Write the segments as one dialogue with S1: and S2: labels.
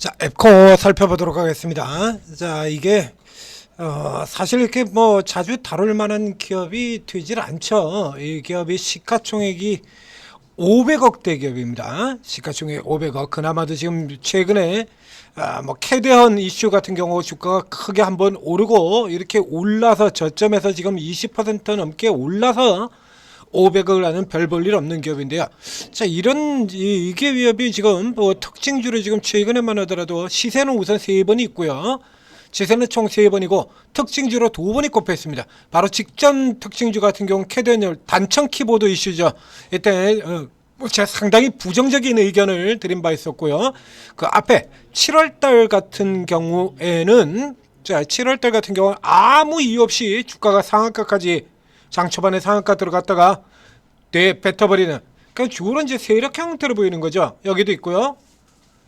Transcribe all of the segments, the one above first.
S1: 자, 앱코 살펴보도록 하겠습니다. 자, 이게 사실 이렇게 뭐 자주 다룰 만한 기업이 되질 않죠. 이 기업이 시가총액이 500억대 기업입니다. 시가총액 500억. 그나마도 지금 최근에 뭐 캐대헌 이슈 같은 경우 주가가 크게 한번 오르고 이렇게 올라서 저점에서 지금 20% 넘게 올라서 500억을 하는 별 볼 일 없는 기업인데요. 자, 이런 이게 기업이 지금 뭐 특징주로 지금 최근에만 하더라도 시세는 우선 3번이 있고요. 시세는 총 3번이고 특징주로 2번이 꼽혀 있습니다. 바로 직전 특징주 같은 경우 캐대헌 단청 키보드 이슈죠. 이때 제가 상당히 부정적인 의견을 드린 바 있었고요. 그 앞에 7월달 같은 경우에는 자, 7월달 같은 경우는 아무 이유 없이 주가가 상한가까지 장 초반에 상한가 들어갔다가 뱉어버리는, 그러니까 주로 이제 세력 형태로 보이는 거죠. 여기도 있고요.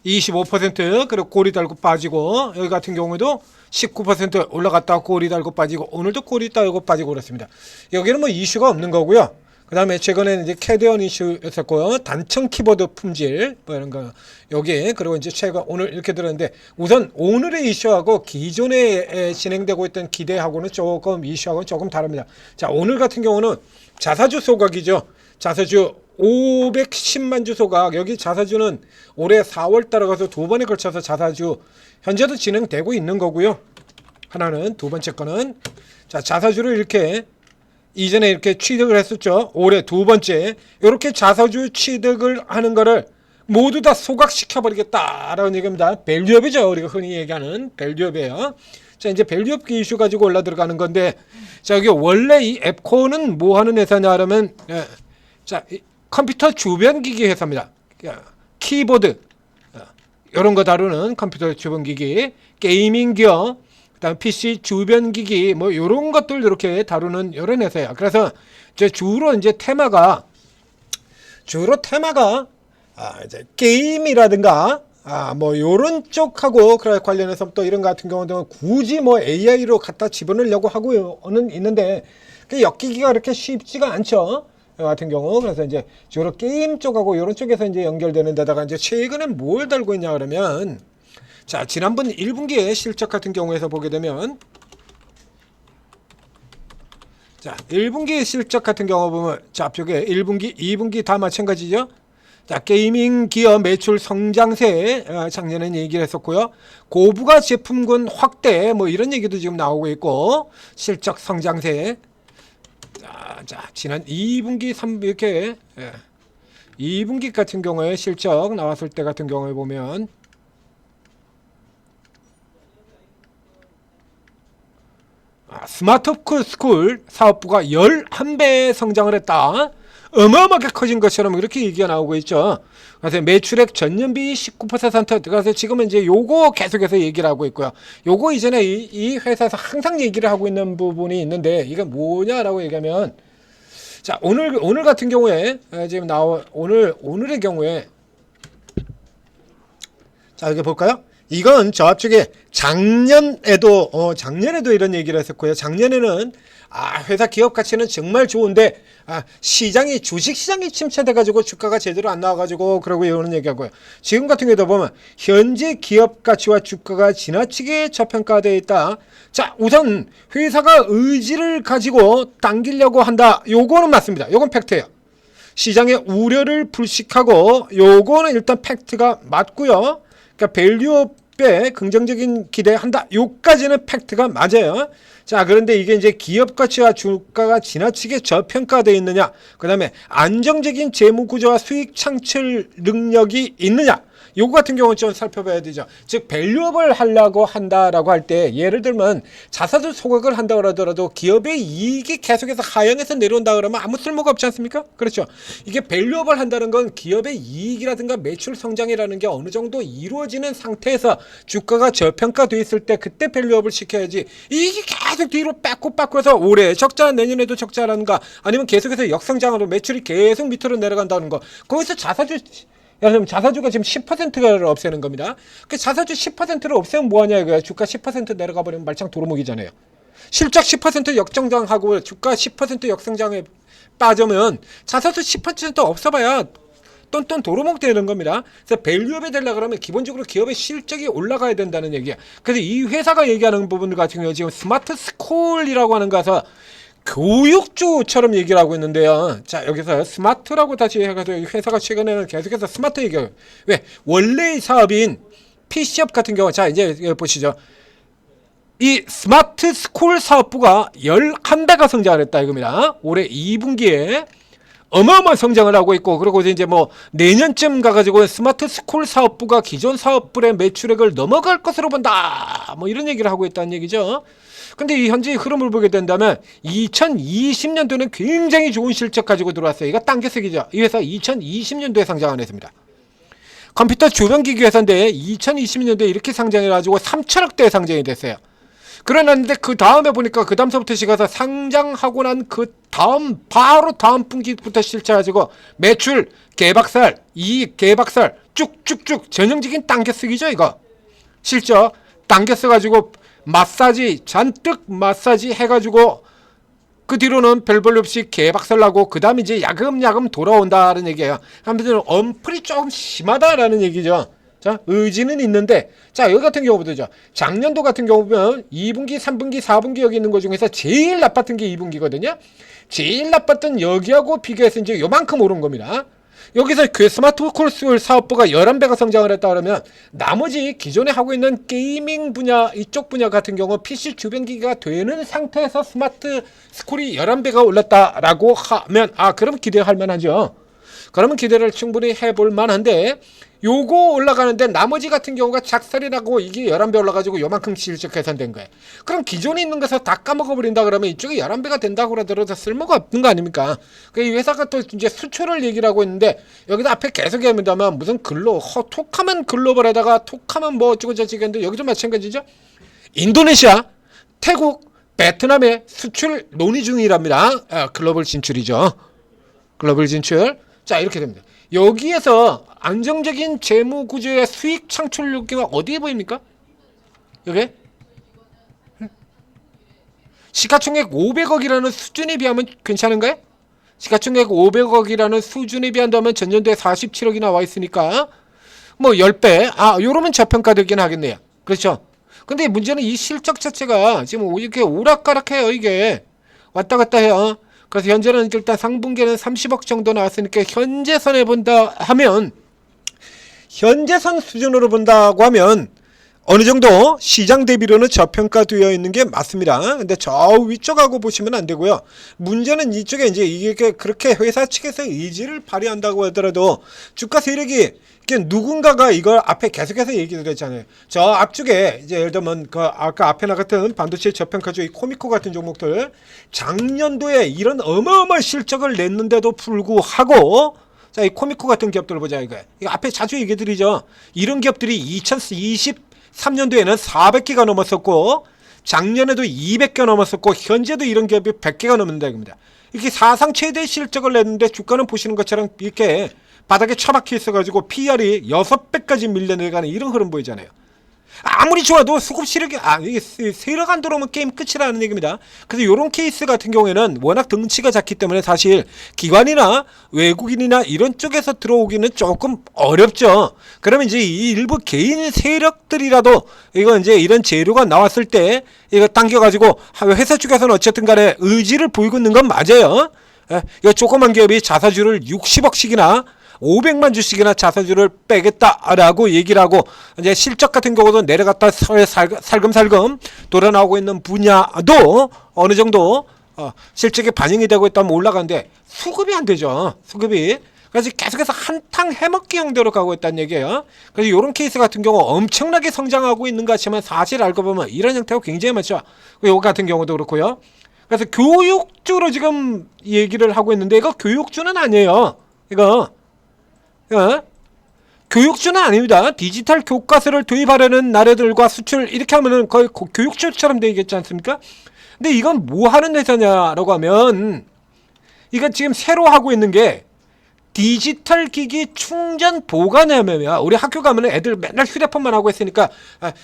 S1: 25% 그리고 꼬리 달고 빠지고, 여기 같은 경우에도 19% 올라갔다가 꼬리 달고 빠지고, 오늘도 꼬리 달고 빠지고 그렇습니다. 여기는 뭐 이슈가 없는 거고요. 그 다음에 최근에는 이제 캐대헌 이슈였었고요. 단청 키보드 품질 뭐 이런 거 여기, 그리고 이제 최근 오늘 이렇게 들었는데, 우선 오늘의 이슈하고 기존에 진행되고 있던 기대하고는 조금 이슈하고는 조금 다릅니다. 자, 오늘 같은 경우는 자사주 소각이죠. 자사주 510만 주 소각. 여기 자사주는 올해 4월 달에 가서 2번에 걸쳐서 자사주 현재도 진행되고 있는 거고요. 하나는, 두 번째 거는 자, 자사주를 이렇게 이전에 이렇게 취득을 했었죠. 올해 2번째 이렇게 자사주 취득을 하는 거를 모두 다 소각시켜버리겠다라는 얘기입니다. 밸류업이죠. 우리가 흔히 얘기하는 밸류업이에요. 자, 이제 밸류업 이슈 가지고 올라 들어가는 건데, 자, 여기 원래 이 앱코는 뭐 하는 회사냐 하면 자, 컴퓨터 주변 기기 회사입니다. 키보드 이런 거 다루는 컴퓨터 주변 기기, 게이밍 기업, 그다음 PC 주변 기기 뭐 이런 것들 이렇게 다루는 이런 회사예요. 그래서 이제 주로 테마가 이제 게임이라든가 뭐 요런 쪽하고 관련해서 또 이런 거 같은 경우도 굳이 뭐 AI로 갖다 집어넣으려고 하고는 있는데 그 엮이기가 그렇게 쉽지가 않죠. 같은 경우. 그래서 이제 주로 게임 쪽하고 이런 쪽에서 이제 연결되는 데다가 이제 최근에 뭘 달고 있냐 그러면, 자, 지난번 1분기의 실적 같은 경우에서 보게 되면, 자, 1분기 실적 같은 경우 보면, 자, 앞쪽에 1분기, 2분기 다 마찬가지죠. 자, 게이밍 기업 매출 성장세 작년엔 얘기를 했었고요. 고부가 제품군 확대 뭐 이런 얘기도 지금 나오고 있고, 실적 성장세. 자, 지난 2분기, 3분기 이렇게 2분기 같은 경우에 실적 나왔을 때 같은 경우에 보면, 스마트 스쿨 사업부가 11배 성장을 했다. 어마어마하게 커진 것처럼 이렇게 얘기가 나오고 있죠. 그래서 매출액 전년비 19% 그래서 지금은 이제 요거 계속해서 얘기를 하고 있고요. 요거 이전에 이 회사에서 항상 얘기를 하고 있는 부분이 있는데, 이게 뭐냐라고 얘기하면, 자, 오늘 같은 경우에 지금 오늘의 경우에, 자, 여기 볼까요? 이건 저 앞쪽에 작년에도 이런 얘기를 했었고요. 작년에는 회사 기업 가치는 정말 좋은데 시장이 주식시장이 침체돼가지고 주가가 제대로 안 나와가지고 그러고 이런 얘기하고요. 지금 같은 경우도 보면 현재 기업 가치와 주가가 지나치게 저평가되어 있다. 자, 우선 회사가 의지를 가지고 당기려고 한다. 요거는 맞습니다. 요건 팩트예요. 시장의 우려를 불식하고 요거는 일단 팩트가 맞고요. 그러니까 밸류업에 긍정적인 기대한다. 요까지는 팩트가 맞아요. 자, 그런데 이게 이제 기업 가치와 주가가 지나치게 저평가되어 있느냐, 그 다음에 안정적인 재무 구조와 수익 창출 능력이 있느냐, 요거 같은 경우는 좀 살펴봐야 되죠. 즉 밸류업을 하려고 한다라고 할 때, 예를 들면 자사주 소각을 한다고 하더라도 기업의 이익이 계속해서 하향해서 내려온다 그러면 아무 쓸모가 없지 않습니까? 그렇죠. 이게 밸류업을 한다는 건 기업의 이익이라든가 매출 성장이라는 게 어느 정도 이루어지는 상태에서 주가가 저평가돼 있을 때 그때 밸류업을 시켜야지, 이익이 계속 뒤로 빠꾸 해서 올해 적자 내년에도 적자라는가, 아니면 계속해서 역성장으로 매출이 계속 밑으로 내려간다는 거, 거기서 자사주가 지금 10%를 없애는 겁니다. 그 자사주 10%를 없애면 뭐하냐 이거야. 주가 10% 내려가 버리면 말짱 도루묵이잖아요. 실적 10% 역성장하고 주가 10% 역성장에 빠지면 자사주 10% 없어봐야 똔똔 도루묵 되는 겁니다. 그래서 밸류업이 되려고 그러면 기본적으로 기업의 실적이 올라가야 된다는 얘기야. 그래서 이 회사가 얘기하는 부분 같은 경우 지금 스마트 스쿨이라고 하는 거서 교육주처럼 얘기를 하고 있는데요. 자, 여기서 스마트라고 다시 해가지고 회사가 최근에는 계속해서 스마트 얘기해요. 왜? 원래의 사업인 PC업 같은 경우, 자, 이제 보시죠. 이 스마트 스쿨 사업부가 11배가 성장을 했다 이겁니다. 올해 2분기에 어마어마한 성장을 하고 있고, 그리고 이제 뭐 내년쯤 가가지고 스마트 스쿨 사업부가 기존 사업부의 매출액을 넘어갈 것으로 본다. 뭐 이런 얘기를 하고 있다는 얘기죠. 근데 이 현재 흐름을 보게 된다면 2020년도는 굉장히 좋은 실적 가지고 들어왔어요. 이거 당겨쓰기죠. 이 회사 2020년도에 상장 안 했습니다. 컴퓨터 조변기기 회사인데 2020년도에 이렇게 상장해가지고 3천억대에 상장이 됐어요. 그러는데 그 다음에 보니까 그 다음서부터 시가서 상장하고 난 그 다음 바로 다음 분기부터 실체가지고 매출 개박살, 이익 개박살 쭉쭉쭉 전형적인 당겨쓰기죠. 이거 실적 당겨써가지고 마사지 잔뜩 마사지 해가지고 그 뒤로는 별 볼 없이 개박살 나고 그 다음에 이제 야금야금 돌아온다는 얘기예요. 한편으로 언플이 조금 심하다라는 얘기죠. 자, 의지는 있는데, 자, 여기 같은 경우 보죠. 작년도 같은 경우 보면 2분기, 3분기, 4분기 여기 있는 것 중에서 제일 나빴던 게 2분기거든요. 제일 나빴던 여기하고 비교해서 이제 요만큼 오른 겁니다. 여기서 그 스마트 콜스 사업부가 11배가 성장을 했다 그러면 나머지 기존에 하고 있는 게이밍 분야, 이쪽 분야 같은 경우 PC 주변기기가 되는 상태에서 스마트 스쿨이 11배가 올랐다라고 하면, 그럼 기대할 만하죠. 그러면 기대를 충분히 해볼 만한데, 요거 올라가는데 나머지 같은 경우가 작살이 나고 이게 11배 올라가지고 요만큼 실적 개선된 거예요. 그럼 기존에 있는 것을 다 까먹어버린다 그러면 이쪽이 11배가 된다고 그러더라도 쓸모가 없는 거 아닙니까? 이 회사가 또 이제 수출을 얘기를 하고 있는데 여기다 앞에 계속 얘기합니다만 무슨 톡하면 글로벌에다가 톡하면 뭐 어쩌고저쩌고 했는데 여기도 마찬가지죠. 인도네시아, 태국, 베트남에 수출 논의 중이랍니다. 글로벌 진출이죠. 글로벌 진출. 자, 이렇게 됩니다. 여기에서 안정적인 재무 구조의 수익 창출력이 어디에 보입니까? 여기? 시가총액 500억이라는 수준에 비하면 괜찮은가요? 시가총액 500억이라는 수준에 비한다면 전년도에 47억이 나와 있으니까 뭐 10배. 요러면 저평가되긴 하겠네요. 그렇죠? 근데 문제는 이 실적 자체가 지금 이렇게 오락가락해요. 이게 왔다 갔다 해요. 그래서 현재는 일단 상분기에는 30억 정도 나왔으니까 현재선에 본다 하면, 현재선 수준으로 본다고 하면 어느 정도 시장 대비로는 저평가되어 있는 게 맞습니다. 근데 저 위쪽하고 보시면 안 되고요. 문제는 이쪽에 이제 이게 그렇게 회사 측에서 의지를 발휘한다고 하더라도 주가 세력이 누군가가 이걸 앞에 계속해서 얘기를 했잖아요. 저 앞쪽에 이제 예를 들면 그 아까 앞에 나갔던 반도체 저평가주의 코미코 같은 종목들 작년도에 이런 어마어마한 실적을 냈는데도 불구하고, 자, 이 코미코 같은 기업들을 보자. 이거 앞에 자주 얘기 드리죠. 이런 기업들이 2023년도에는 400개가 넘었었고 작년에도 200개 넘었었고 현재도 이런 기업이 100개가 넘는다 이겁니다. 이렇게 사상 최대 실적을 냈는데 주가는 보시는 것처럼 이렇게 바닥에 처박혀 있어가지고 PR이 6배까지 밀려내가는 이런 흐름 보이잖아요. 아무리 좋아도 수급 시력이 이게 세력 안 들어오면 게임 끝이라는 얘기입니다. 그래서 이런 케이스 같은 경우에는 워낙 덩치가 작기 때문에 사실 기관이나 외국인이나 이런 쪽에서 들어오기는 조금 어렵죠. 그러면 이제 이 일부 개인 세력들이라도 이거 이제 이런 재료가 나왔을 때 이거 당겨가지고 회사 쪽에서는 어쨌든 간에 의지를 보이고 있는 건 맞아요. 이 조그만 기업이 자사주를 60억씩이나 500만 주씩이나 자사주를 빼겠다라고 얘기를 하고 이제 실적 같은 경우도 내려갔다 살금살금 돌아 나오고 있는 분야도 어느 정도 실적에 반영이 되고 있다면 올라가는데 수급이 안 되죠. 수급이. 그래서 계속해서 한탕 해먹기 형태로 가고 있다는 얘기예요. 그래서 이런 케이스 같은 경우 엄청나게 성장하고 있는 것 같지만 사실 알고 보면 이런 형태가 굉장히 많죠. 이거 같은 경우도 그렇고요. 그래서 교육주로 지금 얘기를 하고 있는데 이거 교육주는 아니에요. 이거 교육주는 아닙니다. 디지털 교과서를 도입하려는 나라들과 수출 이렇게 하면은 거의 교육주처럼 되겠지 않습니까? 근데 이건 뭐 하는 회사냐라고 하면 이건 지금 새로 하고 있는 게 디지털 기기 충전 보관함이야. 우리 학교 가면은 애들 맨날 휴대폰만 하고 있으니까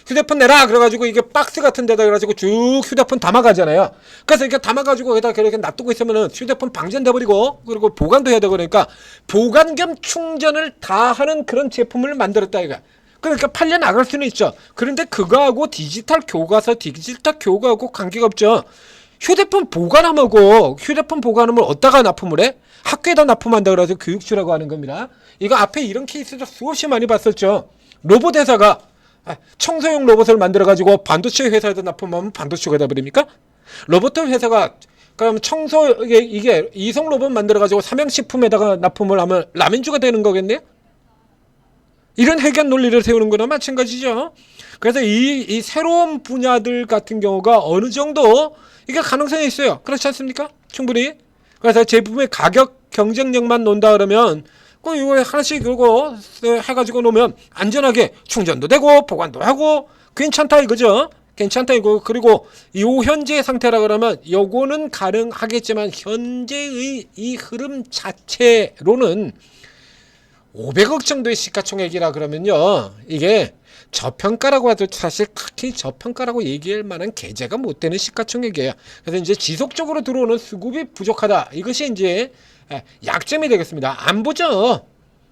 S1: 휴대폰 내라 그래가지고 이게 박스 같은 데다 그래가지고 쭉 휴대폰 담아가잖아요. 그래서 이렇게 담아가지고 여기다 이렇게 놔두고 있으면은 휴대폰 방전돼버리고 그리고 보관도 해야 되고 그러니까 보관 겸 충전을 다 하는 그런 제품을 만들었다 이거. 그러니까 팔려 나갈 수는 있죠. 그런데 그거하고 디지털 교과하고 관계가 없죠. 휴대폰 보관함하고 휴대폰 보관함을 어디다가 납품을 해? 학교에다 납품한다 그래서 교육주라고 하는 겁니다. 이거 앞에 이런 케이스도 수없이 많이 봤었죠. 로봇 회사가 청소용 로봇을 만들어가지고 반도체 회사에다 납품하면 반도체가 돼버립니까? 로봇 회사가 그럼 이게 이성 로봇 만들어가지고 삼양식품에다가 납품을 하면 라면주가 되는 거겠네요? 이런 핵연 논리를 세우는 거나 마찬가지죠. 그래서 이 새로운 분야들 같은 경우가 어느 정도 이게 가능성이 있어요. 그렇지 않습니까? 충분히. 그래서 제품의 가격 경쟁력만 논다 그러면 꼭 이거 하나씩 그거 해가지고 놓으면 안전하게 충전도 되고 보관도 하고 괜찮다 이거죠. 괜찮다 이거. 그리고 이 현재 상태라 그러면 요거는 가능하겠지만 현재의 이 흐름 자체로는 500억 정도의 시가총액이라 그러면요 이게 저평가라고 해도 사실 딱히 저평가라고 얘기할 만한 계제가 못 되는 시가총액이에요. 그래서 이제 지속적으로 들어오는 수급이 부족하다. 이것이 이제 약점이 되겠습니다. 안 보죠.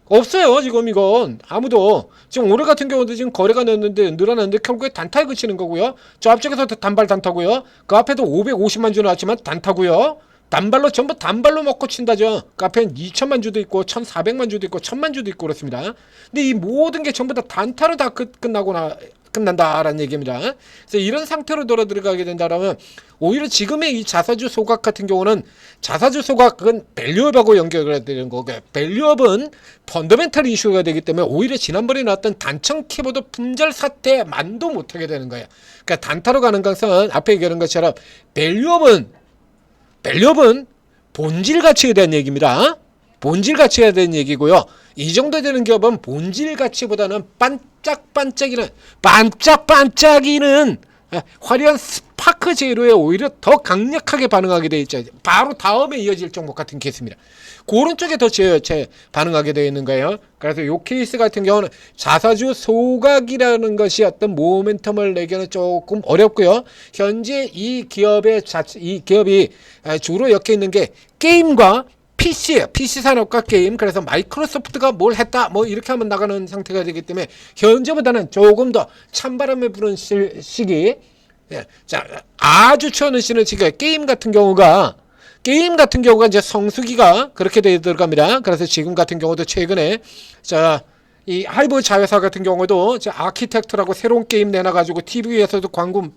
S1: 없어요. 지금 이건 아무도 지금 올해 같은 경우도 지금 거래가 늘어났는데 결국에 단타에 그치는 거고요. 저 앞쪽에서 단발 단타고요. 그 앞에도 550만 주 나왔지만 단타고요. 단발로 전부 단발로 먹고 친다죠. 그 앞엔 2천만 주도 있고 1,400만 주도 있고 1,000만 주도 있고 그렇습니다. 근데 이 모든 게 전부 다 단타로 다 끝난다라는 얘기입니다. 그래서 이런 상태로 들어가게 된다면 오히려 지금의 이 자사주 소각 같은 경우는 자사주 소각은 밸류업하고 연결이 되는 거고 밸류업은 펀더멘탈 이슈가 되기 때문에 오히려 지난번에 나왔던 단청 키보드 품절 사태만도 못하게 되는 거예요. 그러니까 단타로 가는 가능성은 앞에 얘기한 것처럼 밸류업은 본질 가치에 대한 얘기입니다. 본질 가치에 대한 얘기고요. 이 정도 되는 기업은 본질 가치보다는 반짝반짝이는 화려한 스파크 재료에 오히려 더 강력하게 반응하게 되어 있죠. 바로 다음에 이어질 종목 같은 케이스입니다. 그런 쪽에 더 반응하게 되어 있는 거예요. 그래서 이 케이스 같은 경우는 자사주 소각이라는 것이 어떤 모멘텀을 내기는 조금 어렵고요. 현재 이 기업이 주로 엮여 있는 게 게임과 PC예요. PC 산업과 게임. 그래서 마이크로소프트가 뭘 했다 뭐 이렇게 하면 나가는 상태가 되기 때문에 현재보다는 조금 더 찬바람에 부는 시기. 자, 아주 추워는 시는 지금 게임 같은 경우가 이제 성수기가 그렇게 들어갑니다. 그래서 지금 같은 경우도 최근에 이 하이브 자회사 같은 경우도 아키텍트라고 새로운 게임 내놔가지고 TV에서도 광고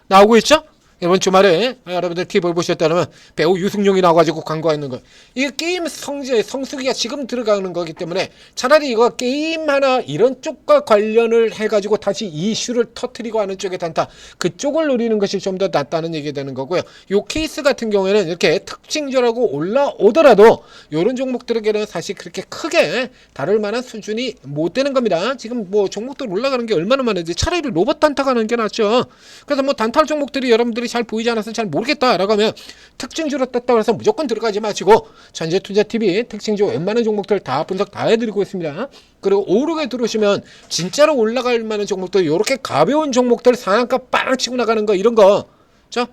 S1: 나오고 있죠. 이번 주말에 여러분들 TV를 보셨다면 배우 유승용이 나와가지고 광고하는 거. 이게 게임 성수기가 지금 들어가는 거기 때문에 차라리 이거 게임 하나 이런 쪽과 관련을 해가지고 다시 이슈를 터트리고 하는 쪽에 단타 그쪽을 노리는 것이 좀 더 낫다는 얘기 되는 거고요. 요 케이스 같은 경우에는 이렇게 특징적으로 올라오더라도 이런 종목들에게는 사실 그렇게 크게 다를 만한 수준이 못 되는 겁니다. 지금 뭐 종목들 올라가는 게 얼마나 많은지 차라리 로봇 단타 가는 게 낫죠. 그래서 뭐 단타 종목들이 여러분들이 잘 보이지 않아서 잘 모르겠다라고 하면 특징주로 떴다고 해서 무조건 들어가지 마시고 전재투자TV 특징주 웬만한 종목들 다 분석 다 해드리고 있습니다. 그리고 오르게 들어오시면 진짜로 올라갈 만한 종목들 이렇게 가벼운 종목들 상한가 빵 치고 나가는 거 이런 거 자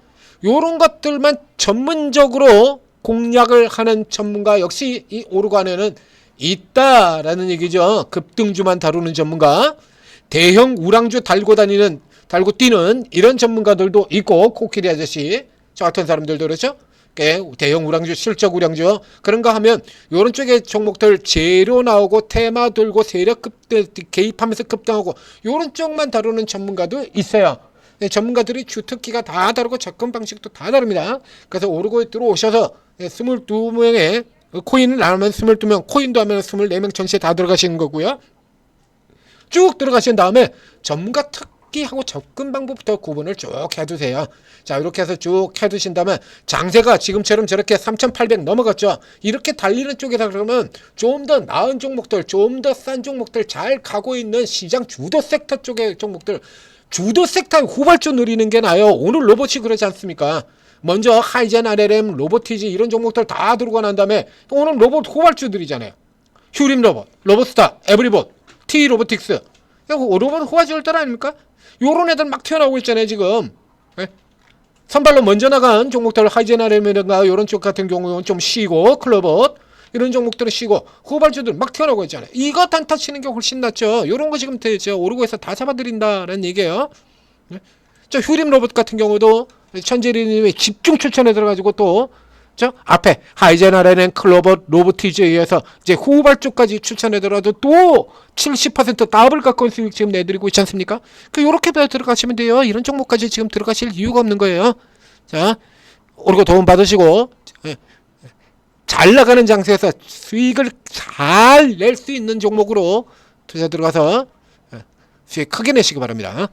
S1: 요런 것들만 전문적으로 공략을 하는 전문가 역시 이 오르간에는 있다라는 얘기죠. 급등주만 다루는 전문가 대형 우량주 달고 뛰는 이런 전문가들도 있고 코끼리 아저씨 저 같은 사람들도 그렇죠. 대형 우량주 실적 우량주 그런 거 하면 요런 쪽에 종목들 재료 나오고 테마 들고 세력 개입하면서 급등하고 요런 쪽만 다루는 전문가도 있어요. 전문가들이 주특기가 다 다르고 접근 방식도 다 다릅니다. 그래서 오르고 들어오셔서 22명의 코인을 나누면 22명 코인도 하면 24명 전시에 다 들어가시는 거고요. 쭉 들어가신 다음에 전문가 특기하고 접근 방법부터 구분을 쭉 해두세요. 자 이렇게 해서 쭉 해두신다면 장세가 지금처럼 저렇게 3,800 넘어갔죠. 이렇게 달리는 쪽에다 그러면 좀 더 나은 종목들 좀 더 싼 종목들 잘 가고 있는 시장 주도 섹터 쪽의 종목들 주도 섹터의 후발주 누리는 게 나아요. 오늘 로봇이 그러지 않습니까? 먼저 하이젠, RLM, 로보티지 이런 종목들 다 들어가 난 다음에 오늘 로봇 후발주들이잖아요. 휴림 로봇, 로봇스타, 에브리봇, T 로보틱스. 로봇 호화지울달 아닙니까? 요런 애들 막 튀어나오고 있잖아요 지금. 예? 선발로 먼저 나간 종목들 하이제나레미든가 요런 쪽 같은 경우는 좀 쉬고, 클로봇 이런 종목들은 쉬고, 후발주들 막 튀어나오고 있잖아요. 이거 단타 치는 게 훨씬 낫죠. 요런 거 지금 오르고 해서 다 잡아드린다는 얘기예요. 예? 저 휴림 로봇 같은 경우도 천재리님이 집중 추천에 들어가지고 또 저 앞에 하이제나레는 클로봇 로보티즈에 의해서 이제 후발 쪽까지 추천해 들어도 또 70% 더블 가까운 수익 지금 내드리고 있지 않습니까? 요렇게 들어가시면 돼요. 이런 종목까지 지금 들어가실 이유가 없는 거예요. 자, 오르고 도움 받으시고 잘 나가는 장세에서 수익을 잘 낼 수 있는 종목으로 투자 들어가서 수익 크게 내시기 바랍니다.